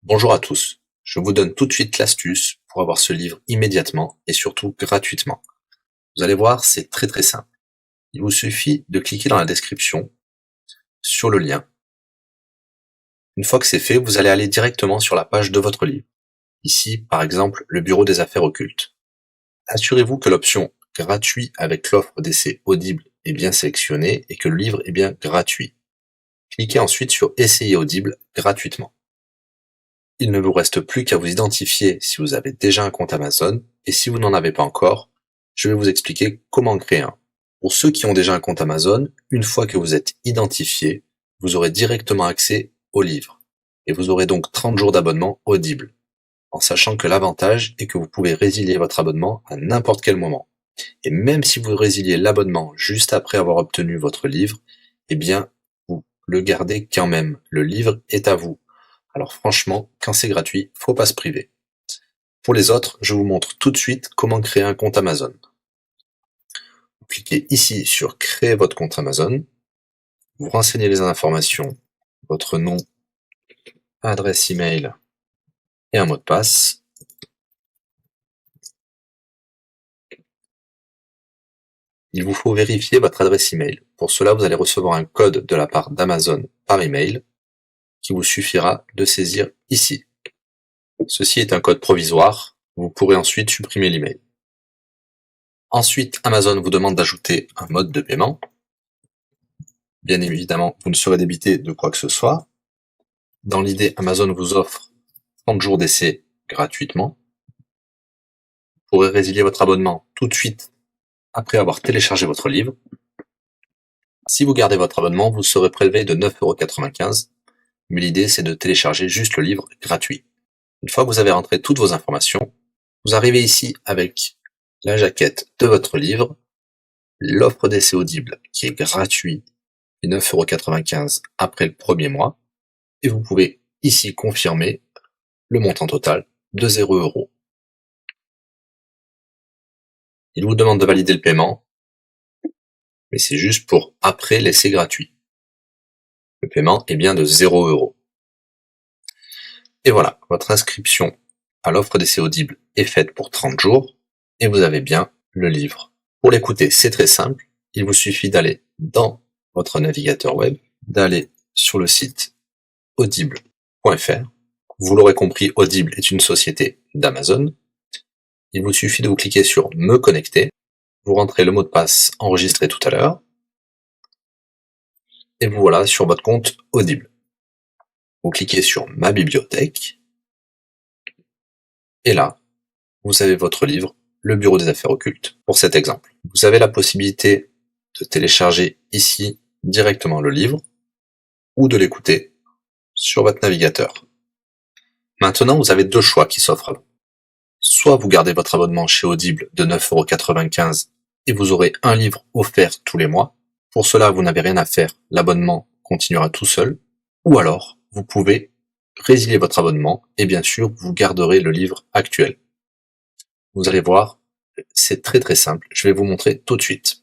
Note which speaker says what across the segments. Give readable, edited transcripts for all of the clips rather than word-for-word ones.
Speaker 1: Bonjour à tous, je vous donne tout de suite l'astuce pour avoir ce livre immédiatement et surtout gratuitement. Vous allez voir, c'est très simple. Il vous suffit de cliquer dans la description sur le lien. Une fois que c'est fait, vous allez aller directement sur la page de votre livre. Ici, par exemple, le bureau des affaires occultes. Assurez-vous que l'option gratuit avec l'offre d'essai Audible est bien sélectionnée et que le livre est bien gratuit. Cliquez ensuite sur Essayer Audible gratuitement. Il ne vous reste plus qu'à vous identifier si vous avez déjà un compte Amazon, et si vous n'en avez pas encore, je vais vous expliquer comment créer un. Pour ceux qui ont déjà un compte Amazon, une fois que vous êtes identifié, vous aurez directement accès au livre, et vous aurez donc 30 jours d'abonnement Audible, en sachant que l'avantage est que vous pouvez résilier votre abonnement à n'importe quel moment. Et même si vous résiliez l'abonnement juste après avoir obtenu votre livre, eh bien, vous le gardez quand même. Le livre est à vous. Alors franchement, quand c'est gratuit, faut pas se priver. Pour les autres, je vous montre tout de suite comment créer un compte Amazon. Vous cliquez ici sur créer votre compte Amazon. Vous renseignez les informations, votre nom, adresse email et un mot de passe. Il vous faut vérifier votre adresse email. Pour cela, vous allez recevoir un code de la part d'Amazon par email qui vous suffira de saisir ici. Ceci est un code provisoire. Vous pourrez ensuite supprimer l'email. Ensuite, Amazon vous demande d'ajouter un mode de paiement. Bien évidemment, vous ne serez débité de quoi que ce soit. Dans l'idée, Amazon vous offre 30 jours d'essai gratuitement. Vous pourrez résilier votre abonnement tout de suite après avoir téléchargé votre livre. Si vous gardez votre abonnement, vous serez prélevé de 9,95 €, mais l'idée c'est de télécharger juste le livre gratuit. Une fois que vous avez rentré toutes vos informations, vous arrivez ici avec la jaquette de votre livre, l'offre d'essai Audible qui est gratuit et 9,95 € après le premier mois, et vous pouvez ici confirmer le montant total de 0 €. Il vous demande de valider le paiement, mais c'est juste pour après l'essai gratuit. Le paiement est bien de 0 €. Et voilà, votre inscription à l'offre d'essai Audible est faite pour 30 jours, et vous avez bien le livre. Pour l'écouter, c'est très simple, il vous suffit d'aller dans votre navigateur web, d'aller sur le site audible.fr. Vous l'aurez compris, Audible est une société d'Amazon. Il vous suffit de vous cliquer sur Me connecter, vous rentrez le mot de passe enregistré tout à l'heure, et vous voilà sur votre compte Audible. Vous cliquez sur Ma bibliothèque, et là, vous avez votre livre, Le Bureau des affaires occultes, pour cet exemple. Vous avez la possibilité de télécharger ici directement le livre, ou de l'écouter sur votre navigateur. Maintenant, vous avez deux choix qui s'offrent à vous. Soit vous gardez votre abonnement chez Audible de 9,95 € et vous aurez un livre offert tous les mois. Pour cela, vous n'avez rien à faire, l'abonnement continuera tout seul. Ou alors, vous pouvez résilier votre abonnement et bien sûr, vous garderez le livre actuel. Vous allez voir, c'est très simple, je vais vous montrer tout de suite.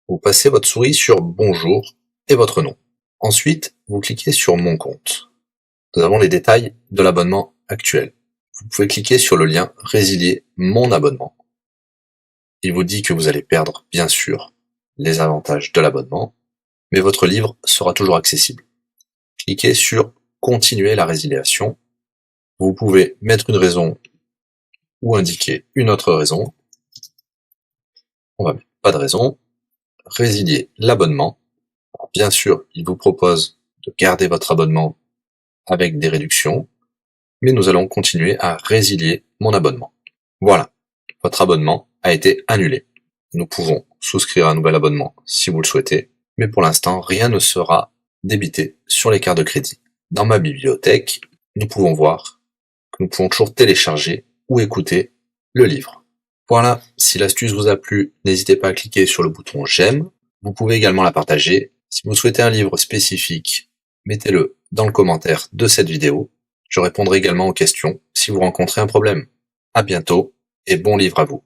Speaker 1: Vous passez votre souris sur Bonjour et votre nom. Ensuite, vous cliquez sur Mon compte. Nous avons les détails de l'abonnement actuel. Vous pouvez cliquer sur le lien Résilier mon abonnement. Il vous dit que vous allez perdre, bien sûr, les avantages de l'abonnement, mais votre livre sera toujours accessible. Cliquez sur Continuer la résiliation. Vous pouvez mettre une raison ou indiquer une autre raison. On va mettre pas de raison. Résilier l'abonnement. Bien sûr, il vous propose de garder votre abonnement avec des réductions, mais nous allons continuer à résilier mon abonnement. Voilà, votre abonnement a été annulé. Nous pouvons souscrire un nouvel abonnement si vous le souhaitez, mais pour l'instant, rien ne sera débité sur les cartes de crédit. Dans ma bibliothèque, nous pouvons voir que nous pouvons toujours télécharger ou écouter le livre. Voilà, si l'astuce vous a plu, n'hésitez pas à cliquer sur le bouton j'aime. Vous pouvez également la partager. Si vous souhaitez un livre spécifique, mettez-le dans le commentaire de cette vidéo. Je répondrai également aux questions si vous rencontrez un problème. À bientôt et bon livre à vous.